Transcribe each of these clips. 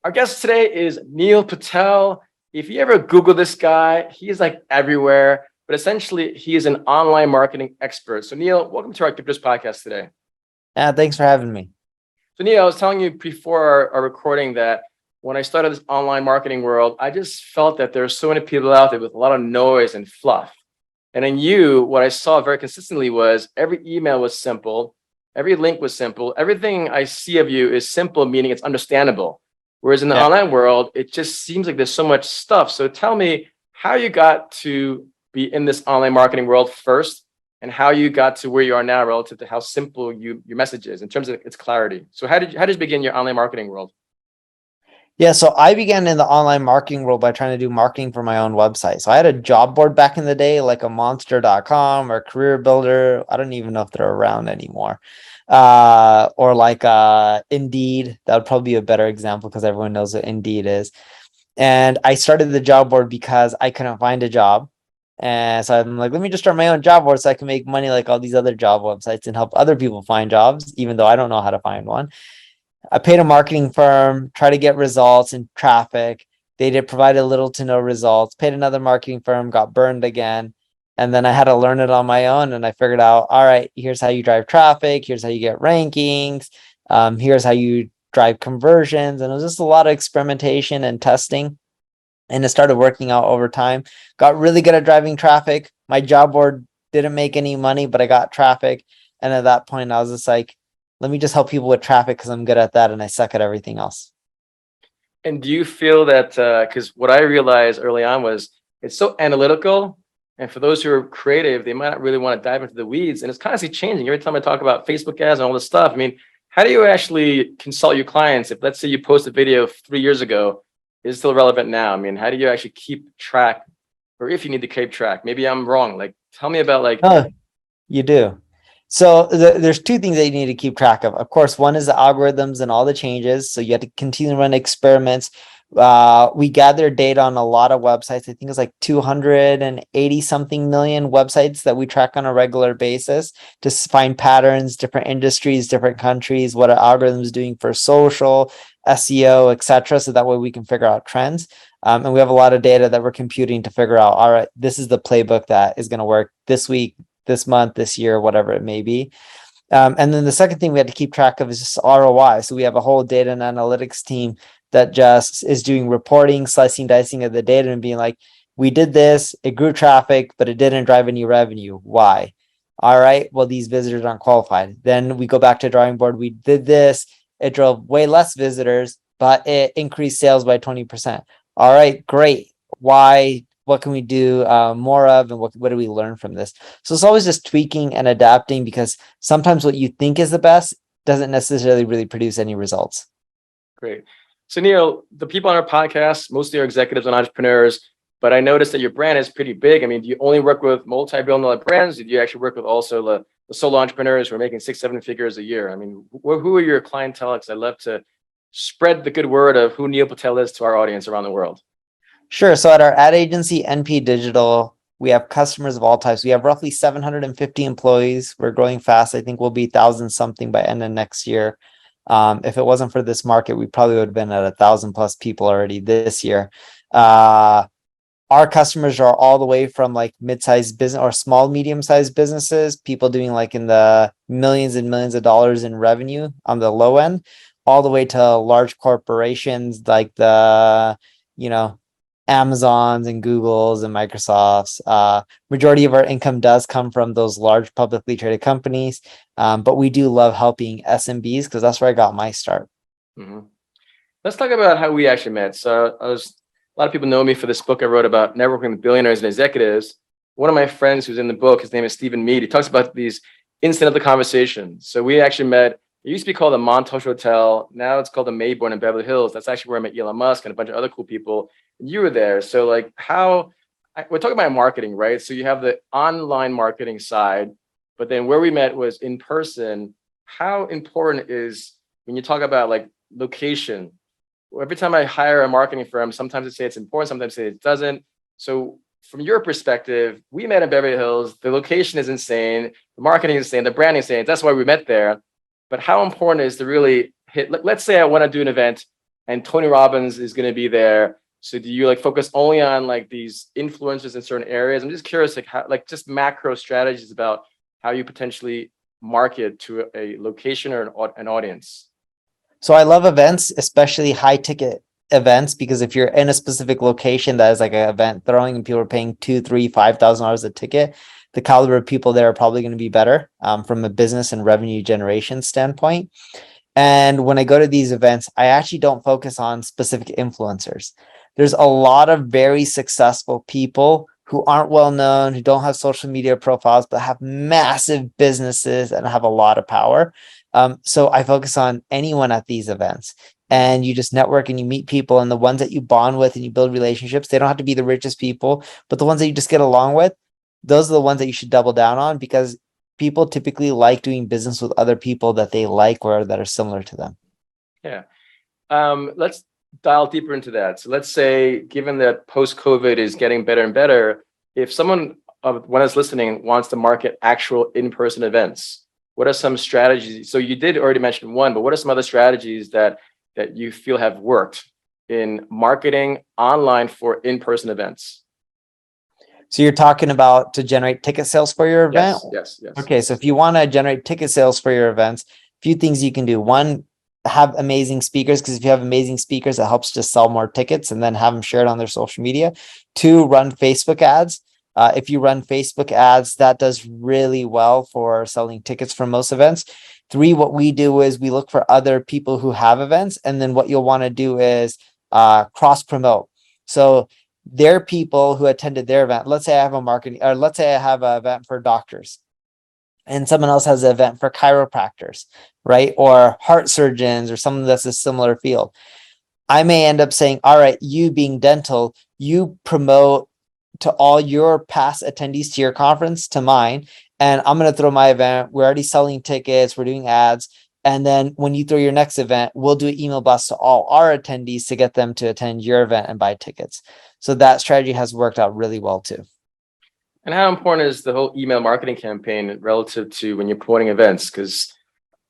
Our guest today is Neil Patel. If you ever Google this guy, he's like everywhere, but essentially he is an online marketing expert. So Neil, welcome to our Give This podcast today. Thanks for having me. So Neil, I was telling you before our recording that when I started this online marketing world, I just felt that there are so many people out there with a lot of noise and fluff. And in you, what I saw very consistently was every email was simple, every link was simple, everything I see of you is simple, meaning it's understandable. Whereas in the online world, it just seems like there's so much stuff. So tell me how you got to be in this online marketing world first, and how you got to where you are now relative to how simple your message is in terms of its clarity. So how did you begin your online marketing world? Yeah, so I began in the online marketing world by trying to do marketing for my own website. So I had a job board back in the day, like a monster.com or Career Builder. I don't even know if they're around anymore. Or like Indeed. That would probably be a better example because everyone knows what Indeed is. And I started the job board because I couldn't find a job. And so I'm like, let me just start my own job board so I can make money like all these other job websites and help other people find jobs, even though I don't know how to find one. I paid a marketing firm, try to get results and traffic. They did provide little to no results. Paid another marketing firm, got burned again. And then I had to learn it on my own. And I figured out, all right, here's how you drive traffic. Here's how you get rankings. Here's how you drive conversions. And it was just a lot of experimentation and testing. And it started working out over time. Got really good at driving traffic. My job board didn't make any money, but I got traffic. And at that point, I was just like, let me just help people with traffic because I'm good at that and I suck at everything else. And do you feel that, because what I realized early on was it's so analytical. And for those who are creative, they might not really want to dive into the weeds. And it's constantly changing. Every time I talk about Facebook ads and all this stuff, I mean, how do you actually consult your clients? If let's say you post a video 3 years ago, is it still relevant now? I mean, how do you actually keep track, or if you need to keep track? Maybe I'm wrong. Like, tell me about like. Oh, you do. So there's two things that you need to keep track of. Of course, one is the algorithms and all the changes. So you have to continue to run experiments. We gather data on a lot of websites. I think it's like 280 something million websites that we track on a regular basis to find patterns, different industries, different countries, what are algorithms doing for social, SEO, etc. So that way we can figure out trends. And we have a lot of data that we're computing to figure out, all right, this is the playbook that is going to work this week, this month, this year, whatever it may be. And then the second thing we had to keep track of is just ROI. So we have a whole data and analytics team that just is doing reporting, slicing, dicing of the data and being like, we did this, it grew traffic, but it didn't drive any revenue. Why? All right, well, these visitors aren't qualified. Then we go back to drawing board. We did this, it drove way less visitors, but it increased sales by 20%. All right, great. Why? What can we do more of, and what do we learn from this? So it's always just tweaking and adapting, because sometimes what you think is the best doesn't necessarily really produce any results. Great. So Neil, the people on our podcast mostly are executives and entrepreneurs, but I noticed that your brand is pretty big. I mean, do you only work with multi-billion-dollar brands? Do you actually work with also the solo entrepreneurs who are making 6-7 figures a year? I mean, who are your clientele? Because I love to spread the good word of who Neil Patel is to our audience around the world. Sure. So at our ad agency, NP Digital, we have customers of all types. We have roughly 750 employees. We're growing fast. I think we'll be 1,000 something by end of next year. If it wasn't for this market, we probably would have been at 1,000 plus people already this year. Our customers are all the way from like mid-sized business or small, medium-sized businesses, people doing like in the millions and millions of dollars in revenue on the low end, all the way to large corporations like the, Amazons and Googles and Microsofts. Majority of our income does come from those large publicly traded companies, but we do love helping SMBs because that's where I got my start. Mm-hmm. Let's talk about how we actually met. So a lot of people know me for this book I wrote about networking with billionaires and executives. One of my friends who's in the book, his name is Stephen Mead. He talks about these incidental conversations. So we actually met. It used to be called the Montage Hotel. Now it's called the Mayborn in Beverly Hills. That's actually where I met Elon Musk and a bunch of other cool people. And you were there. So like we're talking about marketing, right? So you have the online marketing side, but then where we met was in person. How important is, when you talk about like location? Every time I hire a marketing firm, sometimes they say it's important, sometimes they say it doesn't. So from your perspective, we met in Beverly Hills. The location is insane. The marketing is insane. The branding is insane. That's why we met there. But how important is to really hit, let's say I want to do an event and Tony Robbins is going to be there. So do you like focus only on like these influencers in certain areas? I'm just curious, like how, like just macro strategies about how you potentially market to a location or an audience. So I love events, especially high ticket events, because if you're in a specific location that is like an event throwing and people are paying $2, $3, $5,000 a ticket, the caliber of people there are probably going to be better from a business and revenue generation standpoint. And when I go to these events, I actually don't focus on specific influencers. There's a lot of very successful people who aren't well known, who don't have social media profiles, but have massive businesses and have a lot of power. So I focus on anyone at these events, and you just network and you meet people, and the ones that you bond with and you build relationships, they don't have to be the richest people, but the ones that you just get along with, those are the ones that you should double down on, because people typically like doing business with other people that they like or that are similar to them. Yeah. Let's dial deeper into that. So let's say, given that post-COVID is getting better and better, if someone when is listening wants to market actual in-person events, what are some strategies? So you did already mention one, but what are some other strategies that you feel have worked in marketing online for in-person events? So you're talking about to generate ticket sales for your event? Yes. Okay, so if you want to generate ticket sales for your events, a few things you can do. One, have amazing speakers, because if you have amazing speakers, it helps to sell more tickets and then have them shared on their social media. Two, run Facebook ads. If you run Facebook ads, that does really well for selling tickets for most events. Three, what we do is we look for other people who have events, and then what you'll want to do is cross promote. So they're people who attended their event. Let's say I have a marketing, or let's say I have an event for doctors, and someone else has an event for chiropractors, right? Or heart surgeons, or someone that's a similar field. I may end up saying, all right, you being dental, you promote to all your past attendees to your conference, to mine, and I'm going to throw my event. We're already selling tickets. We're doing ads. And then when you throw your next event, we'll do an email blast to all our attendees to get them to attend your event and buy tickets. So that strategy has worked out really well too. And how important is the whole email marketing campaign relative to when you're promoting events? Because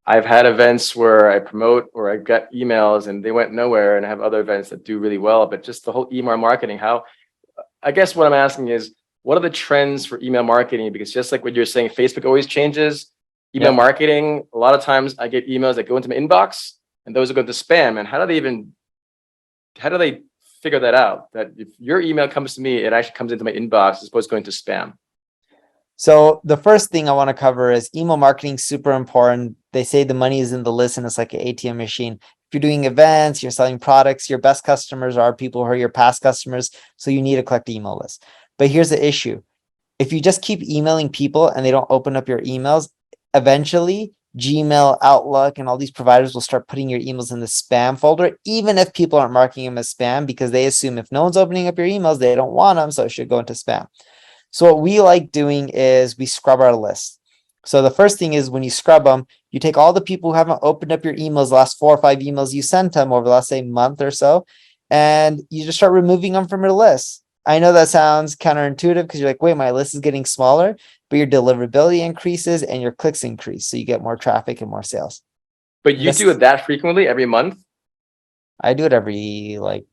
I've had events where I promote or I get emails and they went nowhere, and I have other events that do really well, but just the whole email marketing, how, I guess what I'm asking is, what are the trends for email marketing? Because just like what you're saying, Facebook always changes. Email marketing, a lot of times I get emails that go into my inbox and those are going to spam. And how do they figure that out? That if your email comes to me, it actually comes into my inbox as opposed to going to spam. So the first thing I want to cover is email marketing, super important. They say the money is in the list and it's like an ATM machine. If you're doing events, you're selling products, your best customers are people who are your past customers. So you need to collect the email list. But here's the issue. If you just keep emailing people and they don't open up your emails, eventually Gmail, Outlook, and all these providers will start putting your emails in the spam folder, even if people aren't marking them as spam, because they assume if no one's opening up your emails, they don't want them, so it should go into spam. So what we like doing is we scrub our list. So the first thing is when you scrub them, you take all the people who haven't opened up your emails, the last 4 or 5 emails you sent them over the last, say, month or so, and you just start removing them from your list. I know that sounds counterintuitive because you're like, wait, my list is getting smaller, but your deliverability increases and your clicks increase. So you get more traffic and more sales. But you do it that frequently every month? I do it every like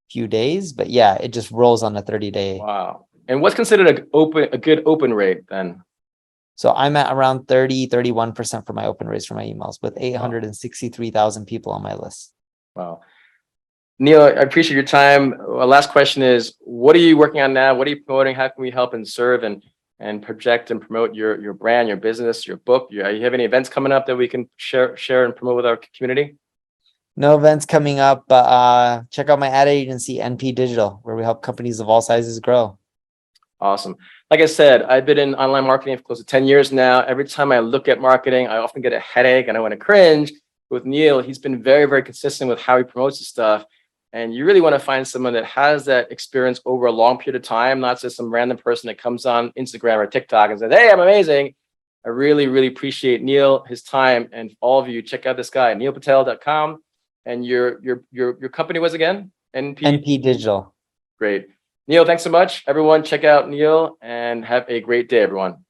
few days, but yeah, it just rolls on a 30-day. Wow. And what's considered a good open rate then? So I'm at around 31% for my open rates for my emails with 863,000 people on my list. Wow. Neil, I appreciate your time. Last question is, what are you working on now? What are you promoting? How can we help and serve and project and promote your brand, your business, your book? You have any events coming up that we can share and promote with our community? No events coming up, but check out my ad agency, NP Digital, where we help companies of all sizes grow. Awesome. Like I said, I've been in online marketing for close to 10 years now. Every time I look at marketing, I often get a headache and I want to cringe. With Neil, he's been very, very consistent with how he promotes his stuff. And you really want to find someone that has that experience over a long period of time, not just some random person that comes on Instagram or TikTok and says, hey, I'm amazing. I really, really appreciate Neil, his time, and all of you. Check out this guy, neilpatel.com. And your company was again? NP Digital. Great. Neil, thanks so much. Everyone, check out Neil and have a great day, everyone.